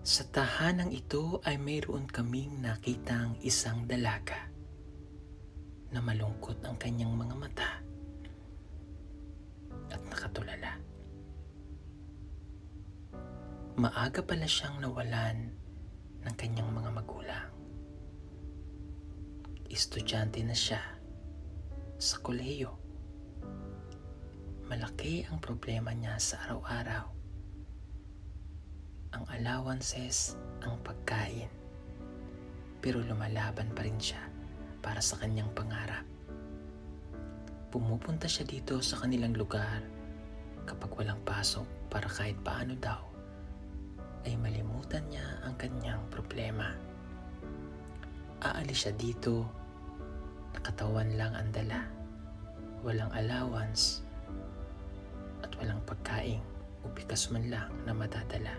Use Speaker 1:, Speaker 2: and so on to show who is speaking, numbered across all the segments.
Speaker 1: Sa tahanang ito ay mayroon kaming nakitang isang dalaga na malungkot ang kanyang mga mata at nakatulala. Maaga pala siyang nawalan ng kanyang mga magulang. Estudyante na siya sa kolehiyo. Malaki ang problema niya sa araw-araw. Ang allowances, ang pagkain. Pero lumalaban pa rin siya para sa kanyang pangarap. Pumupunta siya dito sa kanilang lugar kapag walang pasok para kahit paano daw ay malimutan niya ang kanyang problema. Aalis siya dito, nakatawan lang ang dala, walang allowance at walang pagkain o bigas man lang na madadala.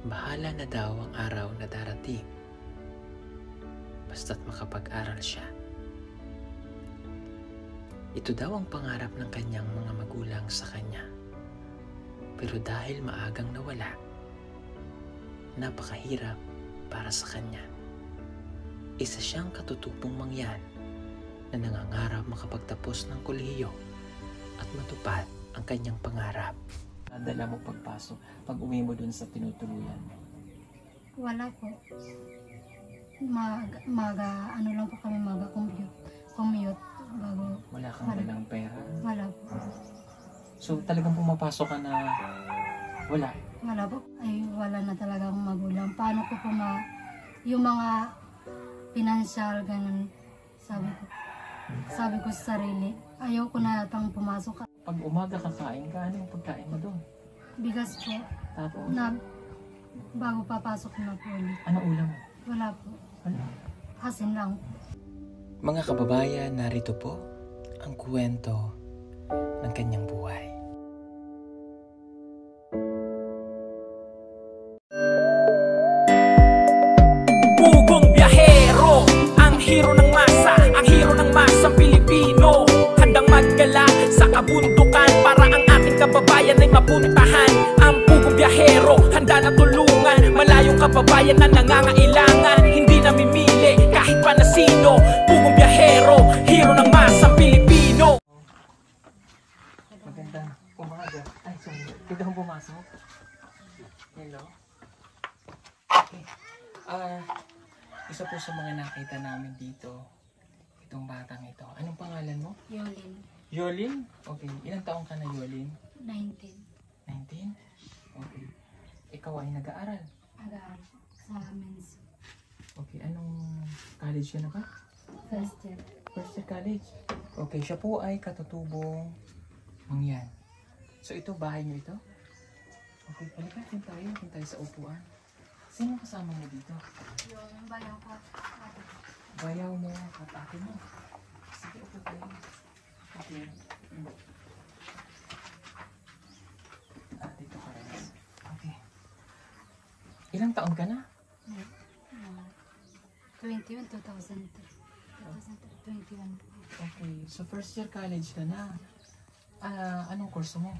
Speaker 1: Bahala na daw ang araw na darating, basta't makapag-aral siya. Ito daw ang pangarap ng kanyang mga magulang sa kanya. Pero dahil maagang nawala, napakahirap para sa kanya. Isa siyang katutubong mangyan na nangangarap makapagtapos ng kolehiyo at matupad ang kanyang pangarap. Dala mo pagpasok, pag uwi mo dun sa tinutuluyan?
Speaker 2: Wala po. Ano lang po kami commute bago.
Speaker 1: Wala kang dalang pera?
Speaker 2: Wala po.
Speaker 1: So talagang pumapasok ka na wala?
Speaker 2: Wala po. Ay wala na talaga akong magulang. Paano ko po yung mga financial ganun, sabi ko sa sarili, ayaw ko na yatang pumasok.
Speaker 1: Pag umaga kakain ka, ano yung pagkain mo doon?
Speaker 2: Bigas po.
Speaker 1: Tapos?
Speaker 2: Na bago papasok na po ulit.
Speaker 1: Ano ulam mo?
Speaker 2: Wala po.
Speaker 1: Wala.
Speaker 2: Asin lang.
Speaker 1: Mga kababayan, narito po ang kwento ng kanyang buhay.
Speaker 3: Pugong biyahero, ang hero ng masa, ang hero ng masang Pilipino. Handang maggala sa kabundukan para ang ating kababayan ay mapuntahan. Ang pugong biyahero, handa na tulungan malayong kababayan na nangangailangan. Hindi namimili kahit pa na sino. Pugong biyahero, hero ng masang Pilipino.
Speaker 1: Magandang umaga. Ay, sorry. Pwede kong pumasok? Hello? Okay. Isa po sa mga nakita namin dito, itong batang ito. Anong pangalan mo?
Speaker 2: Yolin.
Speaker 1: Yolin? Okay. Ilang taong ka na, Yolin?
Speaker 2: 19.
Speaker 1: 19? Okay. Ikaw ay nag-aaral?
Speaker 2: Agaan sa men's.
Speaker 1: Okay. Anong college ka na ba?
Speaker 2: First year.
Speaker 1: First year college? Okay. Siya po ay katutubong mangyan. So ito, bahay niyo ito? Okay. Halika, doon tayo sa upuan. Sino kasama mo dito?
Speaker 2: Yung bayaw ko.
Speaker 1: Bayaw mo at ate mo. Sige, upo tayo. Okay. Dito ka rin. Okay. Ilang taon ka na?
Speaker 2: 21, 2003. 2021.
Speaker 1: Okay. So first year college ka na. Anong kurso mo?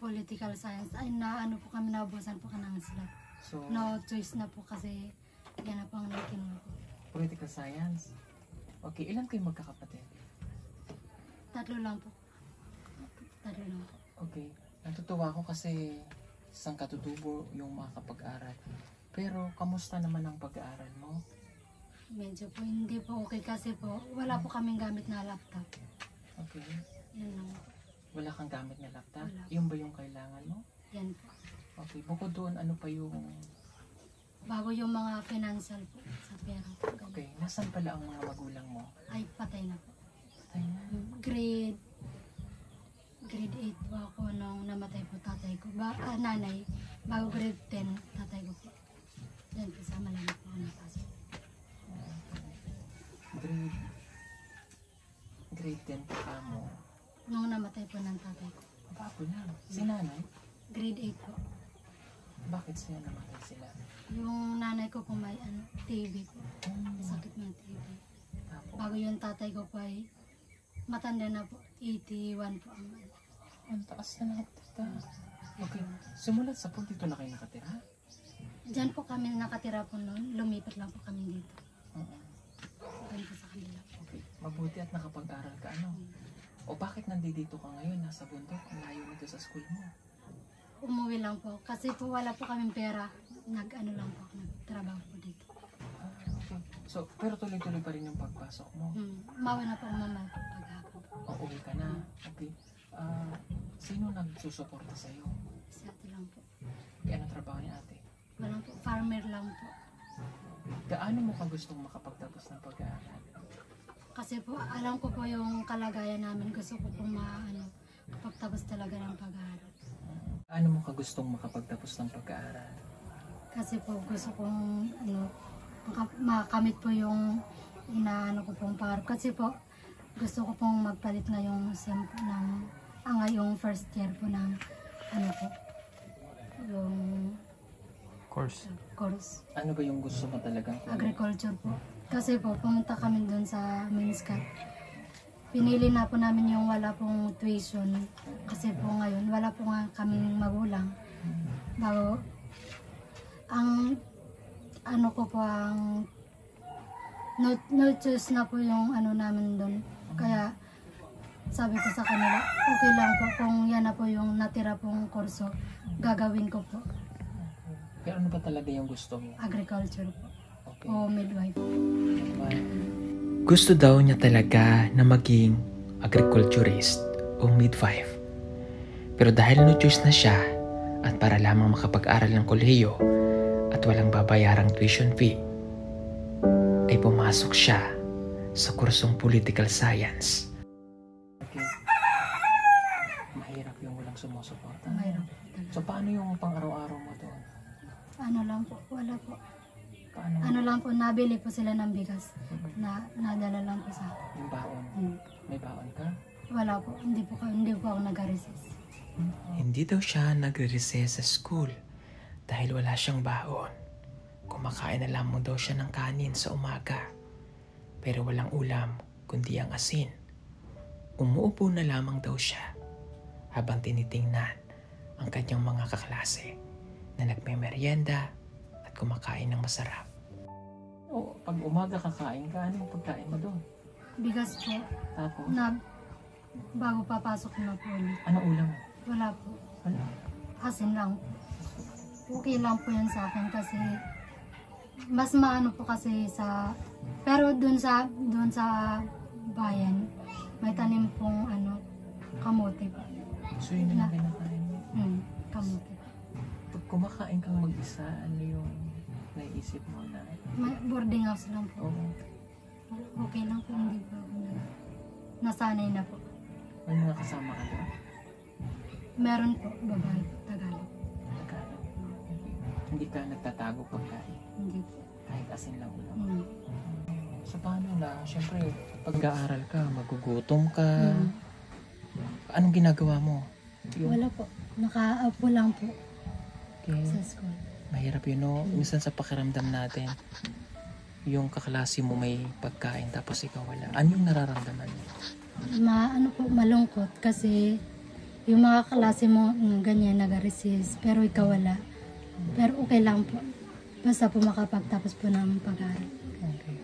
Speaker 2: Political science. Ay, ano po kami, nabusan po ka ng slot.
Speaker 1: So,
Speaker 2: No choice na po kasi yan na po ang nakikinuha ko.
Speaker 1: political science. Okay. Ilan kayo magkakapatid?
Speaker 2: 3 lang po. 3 lang po.
Speaker 1: Okay. Natutuwa ako kasi isang katutubo yung makakapag-aral. Pero, kamusta naman ang pag-aaral mo?
Speaker 2: Medyo po hindi po okay kasi po wala po kaming gamit na laptop.
Speaker 1: Okay.
Speaker 2: Yan lang po.
Speaker 1: Wala kang gamit na laptop?
Speaker 2: Wala.
Speaker 1: Yung ba yung kailangan mo?
Speaker 2: Yan po.
Speaker 1: Okay. Bukod doon, ano pa yung...
Speaker 2: Bago yung mga financial po sa pera po. Ganun.
Speaker 1: Okay. Nasaan pala ang mga magulang mo?
Speaker 2: Ay, patay na po.
Speaker 1: Patay na.
Speaker 2: Grade 8 po ako nung namatay po tatay ko. Nanay, bago grade 10, tatay ko po. Yan po sa Malamig po ako napasok.
Speaker 1: Grade 10 pa mo.
Speaker 2: Nung namatay po ng tatay ko.
Speaker 1: Bago na. Si nanay?
Speaker 2: Grade 8 po.
Speaker 1: Bakit siya namatay sila?
Speaker 2: Yung nanay ko po may TB po. Sakit ng TB.
Speaker 1: Tapos,
Speaker 2: Bago yung tatay ko po ay matanda na po. 81 po ang
Speaker 1: ang taas na nakatita. Okay. Simulat sa punto dito na kayo nakatira?
Speaker 2: Diyan po kami nakatira po noon. Lumipat lang po kami dito. Diyan po sa kanila.
Speaker 1: Okay. Mabuti at nakapag-aral ka, ano? O bakit nandito ka ngayon? Nasa bundok, layo nito sa school mo.
Speaker 2: Umuwi lang po. Kasi po wala po kaming pera. Nag-ano lang po. Nagtrabaho po dito.
Speaker 1: Okay. So, pero tuloy-tuloy pa rin yung pagpasok mo.
Speaker 2: Mawa na po mama po paghapon.
Speaker 1: O, uwi ka na. Okay. Sino nagsusuporta sa'yo?
Speaker 2: Si ate lang po.
Speaker 1: Ano trabaho ni ate?
Speaker 2: Walang po. Farmer lang po.
Speaker 1: Gaano mo ka gustong makapagtapos ng pag-aaral?
Speaker 2: Kasi po alam ko po yung kalagayan namin. Gusto ko po kapagtapos talaga ng pag-aaral.
Speaker 1: Gaano mo ka gustong makapagtapos ng pag-aaral?
Speaker 2: Kasi po gusto kong makamit po yung inaano ko pong pangarap. Kasi po gusto ko pong magpalit ngayong SEM po ngayong first year po ng yung
Speaker 1: Course.
Speaker 2: course.
Speaker 1: Ano ba yung gusto mo talagang?
Speaker 2: Agriculture po. Kasi po pumunta kami doon sa Minskat. Pinili na po namin yung wala pong tuition. Kasi po ngayon wala po nga kaming magulang. Bago ang no choose na po yung namin doon. Kaya sabi ko sa kanila, okay lang po kung yan na po yung natira pong kurso, gagawin ko po.
Speaker 1: Pero ano ba talaga yung gusto mo?
Speaker 2: Agriculture po.
Speaker 1: Okay.
Speaker 2: O midwife.
Speaker 1: Gusto daw niya talaga na maging agriculturist o midwife. Pero dahil no choose na siya at para lamang makapag-aral ng kolehiyo at walang babayarang tuition fee, ay pumasok siya sa kursong political science. Okay. Mahirap yung walang sumusuporta.
Speaker 2: Mayroon.
Speaker 1: So paano yung pang-araw-araw mo doon?
Speaker 2: Ano lang po, wala po.
Speaker 1: Paano?
Speaker 2: Ano lang po, nabili po sila ng bigas. Nadala lang po sa
Speaker 1: Yung baon? May baon ka?
Speaker 2: Wala po, hindi po ako nag-resist.
Speaker 1: Hindi daw siya nagre-recess sa school dahil wala siyang baon. Kumakain na lamang daw siya ng kanin sa umaga. Pero walang ulam kundi ang asin. Umuupo na lamang daw siya habang tinitingnan ang kanyang mga kaklase na nagmemeryenda at kumakain ng masarap. O, pag umaga kakain ka, anong pagkain mo doon?
Speaker 2: Bigas po,
Speaker 1: Tapos,
Speaker 2: bago papasok na po ulit.
Speaker 1: ano ulam?
Speaker 2: Wala po,
Speaker 1: Wala.
Speaker 2: asin lang po. Okay lang po yun sa akin kasi mas maano po kasi pero dun sa bayan may tanim pong kamote po.
Speaker 1: So yun na lang kinakain mo?
Speaker 2: Kamote.
Speaker 1: Pag kumakain kang mag-isa, ano yung naisip mo na?
Speaker 2: Boarding house lang po.
Speaker 1: Oo.
Speaker 2: Okay lang po, hindi po ako nasanay na po.
Speaker 1: May mga kasama ka doon?
Speaker 2: Meron po, babae po, Tagalog.
Speaker 1: Tagalog. Hindi ka nagtatago pagkain?
Speaker 2: Hindi po.
Speaker 1: Kahit asin lang ulam? So paano na? Siyempre, pag-aaral ka, magugutom ka. Anong ginagawa mo?
Speaker 2: Wala po. Nakaupo lang po sa school.
Speaker 1: Mahirap yun, no? Minsan sa pakiramdam natin, yung kaklase mo may pagkain tapos ikaw wala. Ano yung nararamdaman mo?
Speaker 2: Malungkot kasi yung mga klase mo ganyan nag-resist pero ikaw wala. Pero okay lang po. Basta po makapagtapos po ng pag-aaral.
Speaker 1: Okay.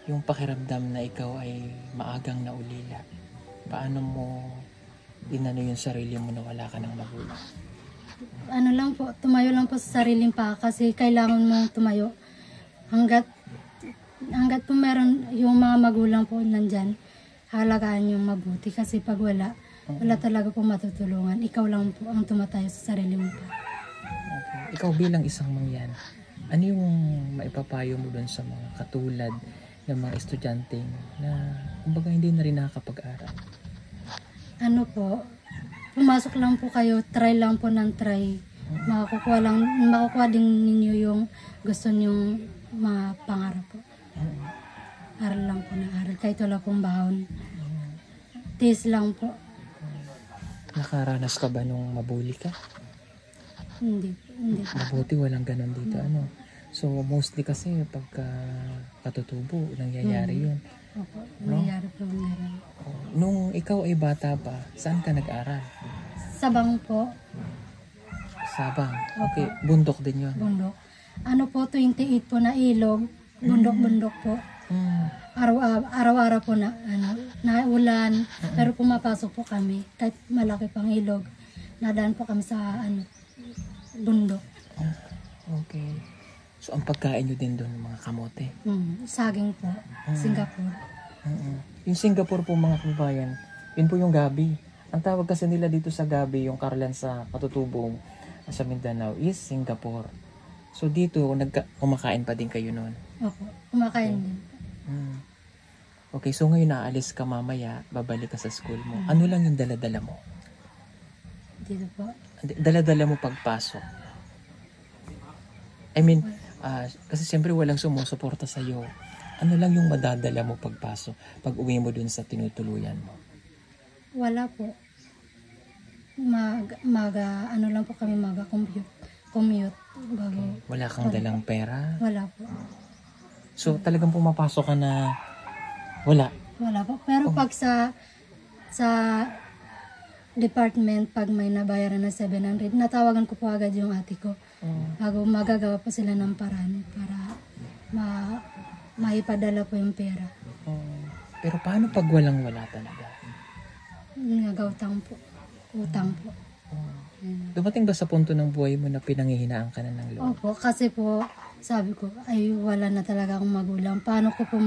Speaker 1: Yung pakiramdam na ikaw ay maagang naulila, paano mo inano yung sarili mo na wala ka ng magulang?
Speaker 2: Ano lang po, tumayo lang po sa sariling pa kasi kailangan mong tumayo. Hanggat po meron yung mga magulang po nandyan, halagaan yung mabuti kasi pag wala talaga po matutulungan. Ikaw lang po ang tumatayo sa sarili mo pa.
Speaker 1: Okay. Ikaw bilang isang mangyan, ano yung maipapayo mo doon sa mga katulad ng mga estudyante na kumbaga hindi na rin nakakapag-aral?
Speaker 2: Ano po, pumasok lang po kayo, try lang po ng try. Makukuha din ninyo yung gusto nyong mga pangarap po. Aral lang po na aral, kahit wala pong baon. Tiis lang po.
Speaker 1: Nakaranas ka ba nung mabuli ka?
Speaker 2: Hindi po.
Speaker 1: Mabuti walang ganun dito, ano? So, mostly kasi pagka katutubo, nangyayari yun.
Speaker 2: Opo, nangyayari po meron.
Speaker 1: Nung ikaw ay bata pa, saan ka nag-aral?
Speaker 2: Sabang po.
Speaker 1: Sabang. Okay, bundok din yun.
Speaker 2: Bundok. Ano po, 28 po na ilog. Bundok-bundok po. Araw-araw po na, na ulan. Pero pumapasok po kami. Kahit malaki pang ilog. Nadaan po kami sa bundok.
Speaker 1: Okay. So, ang pagkain nyo din doon, mga kamote?
Speaker 2: Saging po. Singapore.
Speaker 1: Yung Singapore po, mga kababayan, yun po yung gabi. Ang tawag kasi nila dito sa gabi, yung Carlan sa Katutubong sa Mindanao, is Singapore. So, dito, kumakain pa din kayo noon?
Speaker 2: Opo, kumakain din.
Speaker 1: Okay, so ngayon naalis ka mamaya, babalik ka sa school mo. Ano lang yung dala-dala mo?
Speaker 2: Dito po.
Speaker 1: Dala-dala mo pagpasok? I mean, kasi siyempre walang sumusuporta sa'yo. Ano lang yung madadala mo pagpasok, pag uwi mo dun sa tinutuluyan mo?
Speaker 2: Wala po. Ano lang po kami commute bago.
Speaker 1: Wala kang dalang pera?
Speaker 2: Wala po.
Speaker 1: So talagang pumapasok ka na wala?
Speaker 2: Wala po. Pero pag sa department, pag may nabayaran na 700, natawagan ko po agad yung ate ko. Bago magagawa po sila ng paraan para maipadala po yung pera.
Speaker 1: Pero paano pag walang-wala talaga?
Speaker 2: Nagautang po. Utang po.
Speaker 1: Dumating ba sa punto ng buhay mo na pinanghihinaan ka na ng loob?
Speaker 2: Opo, kasi po, sabi ko, ay wala na talaga akong magulang. Paano ko po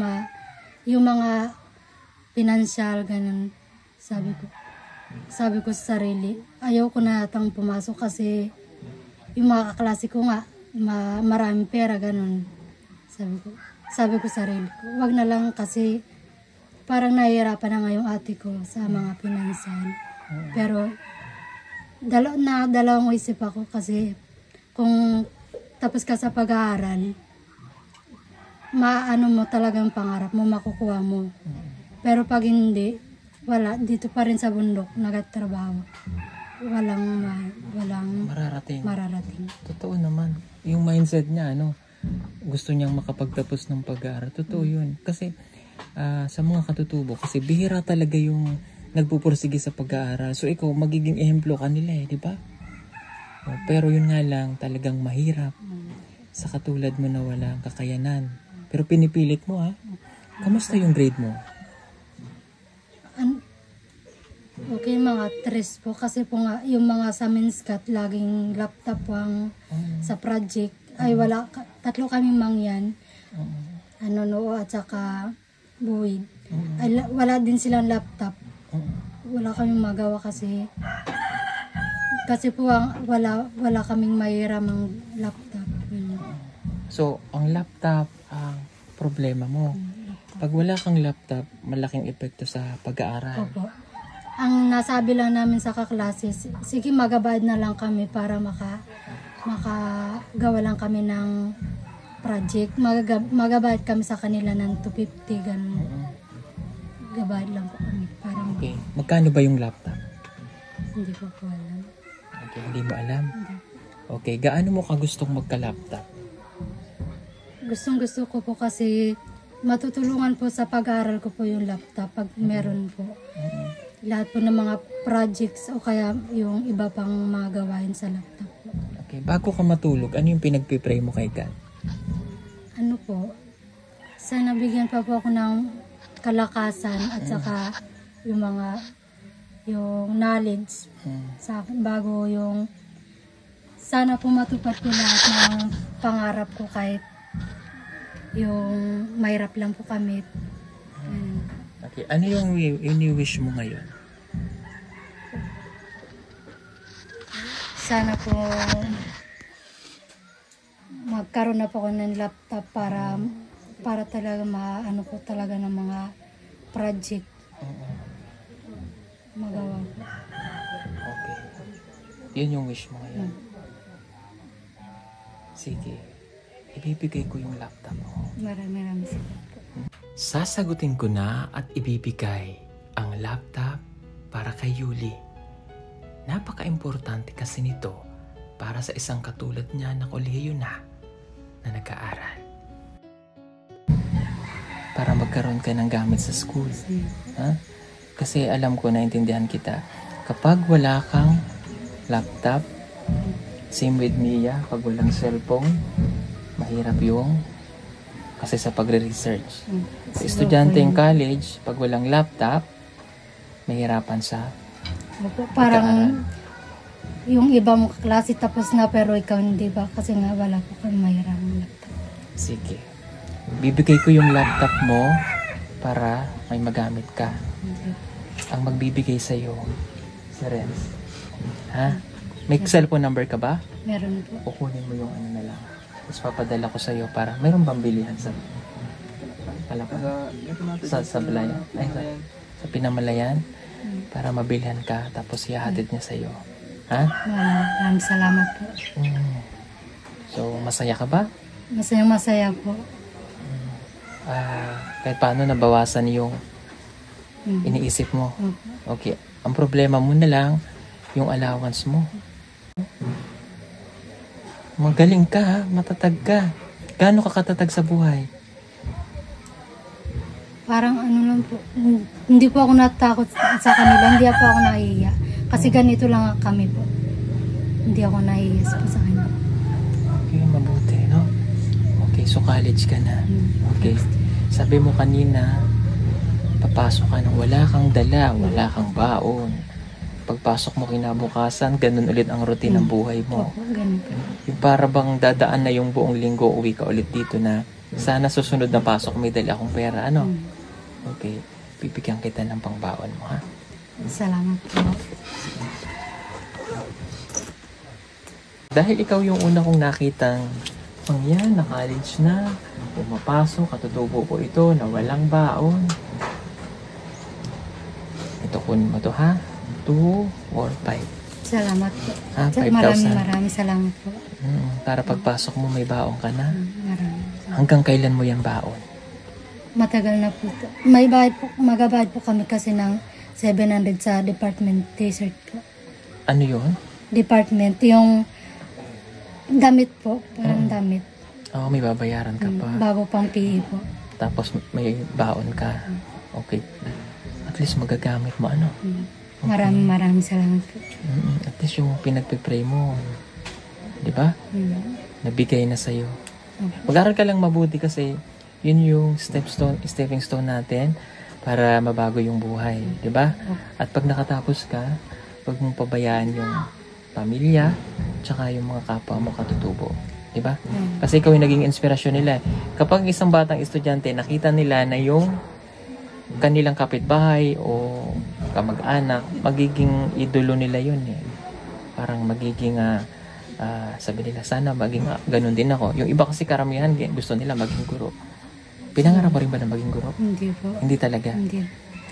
Speaker 2: yung mga financial, ganun, sabi ko sa sarili, ayaw ko na atang pumasok kasi yung mga kaklase ko nga, maraming pera, ganun. Sabi ko sa sarili ko, wag na lang kasi parang nahihirapan na nga yung ate ko sa mga financial. Pero, dalawang isip ako kasi kung tapos ka sa pag-aaral, maano mo talagang pangarap mo, makukuha mo. Pero pag hindi, wala, dito pa rin sa bundok, nagtatrabaho. Walang mararating.
Speaker 1: Totoo naman. Yung mindset niya, gusto niyang makapagtapos ng pag-aaral. Totoo yun. Kasi sa mga katutubo, kasi bihira talaga yung nagpupursige sa pag-aaral. So ikaw, magiging ehemplo ka nila di ba? Pero yun nga lang, talagang mahirap. Sa katulad mo na walang kakayanan. Pero pinipilit mo Kamusta yung grade mo?
Speaker 2: Okay, mga 3 po. Kasi po nga, yung mga sa Minskat, laging laptop po ang sa project. Ay wala, 3 kami mangyan. At saka buwid. Ay, wala din silang laptop. Wala kaming magawa kasi po wala kaming mahiramang laptop.
Speaker 1: So, ang laptop ang problema mo. Pag wala kang laptop, malaking epekto sa pag-aaral.
Speaker 2: Opo. Ang nasabi lang namin sa kaklase, sige magabayad na lang kami para makagawa lang kami ng project. Magabayad kami sa kanila ng 250 ganun. Gabayad lang po kami.
Speaker 1: Okay. Magkano ba yung laptop?
Speaker 2: Hindi ko po alam.
Speaker 1: Okay, hindi mo alam? Okay, gaano mo ka gustong magka-laptop?
Speaker 2: Gustong-gusto ko po kasi matutulungan po sa pag-aaral ko po yung laptop pag meron po. Lahat po ng mga projects o kaya yung iba pang mga gawain sa laptop po.
Speaker 1: Okay, bago ka matulog, ano yung pinagpipray mo kay God?
Speaker 2: Ano po, sana bigyan pa po ako ng kalakasan at saka yung knowledge sa akin bago yung sana po matupad ko lahat ng pangarap ko kahit yung mahirap lang po kami.
Speaker 1: Okay, ano yung ini-wish mo ngayon?
Speaker 2: Sana po magkaroon na po ako ng laptop para talaga maano po talaga ng mga project. Magawa ko.
Speaker 1: Okay. Yun yung wish mo ngayon. Sige. Ibibigay ko yung laptop mo.
Speaker 2: Maraming salamat po.
Speaker 1: Sasagutin ko na at ibibigay ang laptop para kay Yuli. Napaka-importante kasi nito para sa isang katulad niya na kolehiyo na nag-aaral. Para magkaroon ka ng gamit sa school. Kasi alam ko, naintindihan kita. Kapag wala kang laptop, Same with Mia, pag walang cellphone, mahirap yung kasi sa pagre-research. Sa estudyante in college, pag walang laptop, mahirapan sa
Speaker 2: Opo, parang yung iba mo kaklase tapos na pero ikaw hindi ba? Kasi nga wala po kang mahirang laptop.
Speaker 1: Sige. Bibigay ko yung laptop mo para may magamit ka. Ang magbibigay sa'yo, si Renz. Ha? May cellphone number ka ba?
Speaker 2: Meron po.
Speaker 1: Kukunin mo yung ano na lang. Tapos papadala ko sa'yo para mayroong pambilihan sa sa Blayan. Ay, sa Pinamalayan. Para mabilhan ka. Tapos ihahatid niya sa'yo. Ha?
Speaker 2: Maraming salamat po.
Speaker 1: So, masaya ka ba?
Speaker 2: Masayang masaya po.
Speaker 1: Kahit paano nabawasan yung iniisip mo. Okay. Ang problema mo na lang, yung allowance mo. Magaling ka ha, matatag ka. Gaano ka katatag sa buhay?
Speaker 2: Parang ano lang po, hindi po ako natakot sa kanila, hindi po ako nahihiya. Kasi ganito lang kami po. Hindi ako nahihiya po sa kanila.
Speaker 1: Okay, mabuti, no? Okay, so college ka na. Okay. Sabi mo kanina, papasok ka nang wala kang dala, wala kang baon. Pagpasok mo kinabukasan, ganun ulit ang routine ng buhay mo.
Speaker 2: Opo, ganun po.
Speaker 1: Yung para bang dadaan na yung buong linggo, uwi ka ulit dito na sana susunod na pasok may dala akong pera, ano? Okay, bibigyan kita ng pangbaon mo, ha?
Speaker 2: Salamat po.
Speaker 1: Dahil ikaw yung una kong nakitang yan, na college na, pumapasok, katutubo ko ito, na walang baon. Ito, kunin mo to, ha? 2 or 5.
Speaker 2: Salamat po.
Speaker 1: Ah, 5,000.
Speaker 2: Maraming salamat po.
Speaker 1: Para pagpasok mo may baon ka na.
Speaker 2: Maraming.
Speaker 1: Hanggang kailan mo yan baon?
Speaker 2: Matagal na po. May bayad po, magabayad po kami kasi ng 700 sa department t-shirt po.
Speaker 1: Ano yun?
Speaker 2: Department, yung damit po, parang damit.
Speaker 1: Oo, may babayaran ka pa.
Speaker 2: Bago pang PE po.
Speaker 1: Tapos may baon ka. Okay. At least magagamit mo ano.
Speaker 2: Maraming salamat po.
Speaker 1: At least yung pinagpipray mo, di ba? Nabigay na sa'yo. Mag-aral ka lang mabuti kasi yun yung stepping stone natin para mabago yung buhay, di ba? At pag nakatapos ka, huwag mong pabayaan yung pamilya, tsaka yung mga kapwa mo katutubo, di ba? Kasi ikaw yung naging inspirasyon nila. Kapag isang batang estudyante, nakita nila na yung kanilang kapitbahay o kamag-anak, magiging idolo nila yun eh. Parang magiging sabi nila, sana maging ganun din ako. Yung iba kasi karamihan gusto nila maging guro. Pinangarap mo rin ba na maging guro?
Speaker 2: Hindi po.
Speaker 1: Hindi talaga?
Speaker 2: Hindi.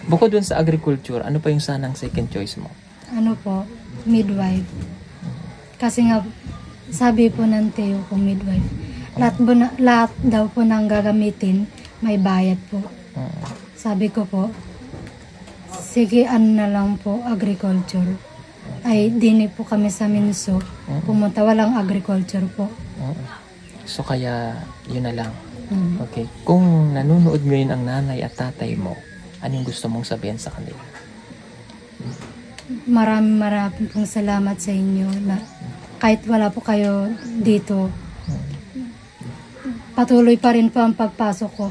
Speaker 1: Bukod dun sa agriculture, ano pa yung sanang second choice mo?
Speaker 2: Ano po, midwife. Kasi nga, sabi po ng Teo ko midwife, lahat daw po nang gagamitin, may bayad po. Sabi ko po, sige ano na lang po, agriculture. Ay, dini po kami sa Minso, pumunta, walang agriculture po.
Speaker 1: So kaya, yun na lang. Okay. Kung nanonood ngayon ang nanay at tatay mo, anong gusto mong sabihin sa kanila?
Speaker 2: Maraming pong salamat sa inyo na kahit wala po kayo dito, patuloy pa rin po ang pagpasok ko.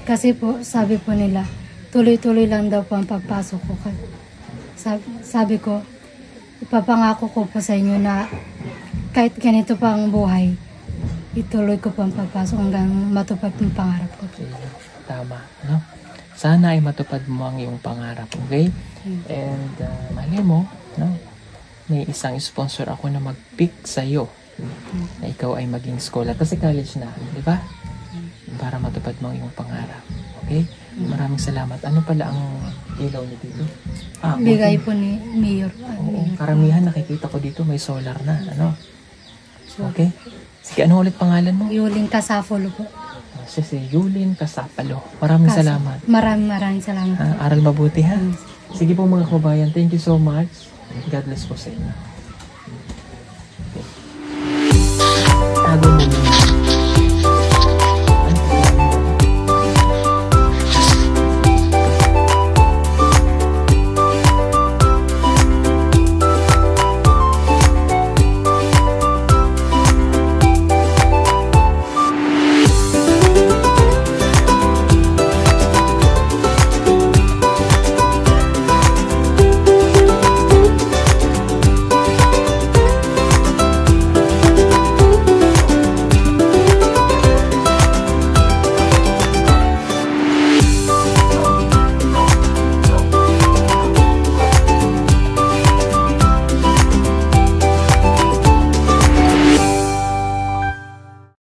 Speaker 2: Kasi po, sabi po nila, tuloy-tuloy lang daw po ang pagpasok ko. Sabi ko, ipapangako ko po sa inyo na kahit ganito pa ang buhay, ituloy ko po ang pagpasok hanggang matupad yung pangarap ko.
Speaker 1: Tama, no? Sana ay matupad mo ang iyong pangarap, okay? And mali mo, no? May isang sponsor ako na mag-pick sa'yo na ikaw ay maging scholar. Kasi college na, di ba? Para matupad mo ang iyong pangarap. Okay? Maraming salamat. Ano pala ang ilaw ni dito?
Speaker 2: Bigay po ni Mayor.
Speaker 1: Karamihan nakikita ko dito may solar na. Ano? Okay? Sige, ano ulit pangalan mo?
Speaker 2: Yulin Kasapalo po.
Speaker 1: Si Yulin Kasapalo. Maraming salamat.
Speaker 2: Maraming salamat.
Speaker 1: Aral mabuti ha. Sige po mga kabayan. Thank you so much. God bless po sa inyo.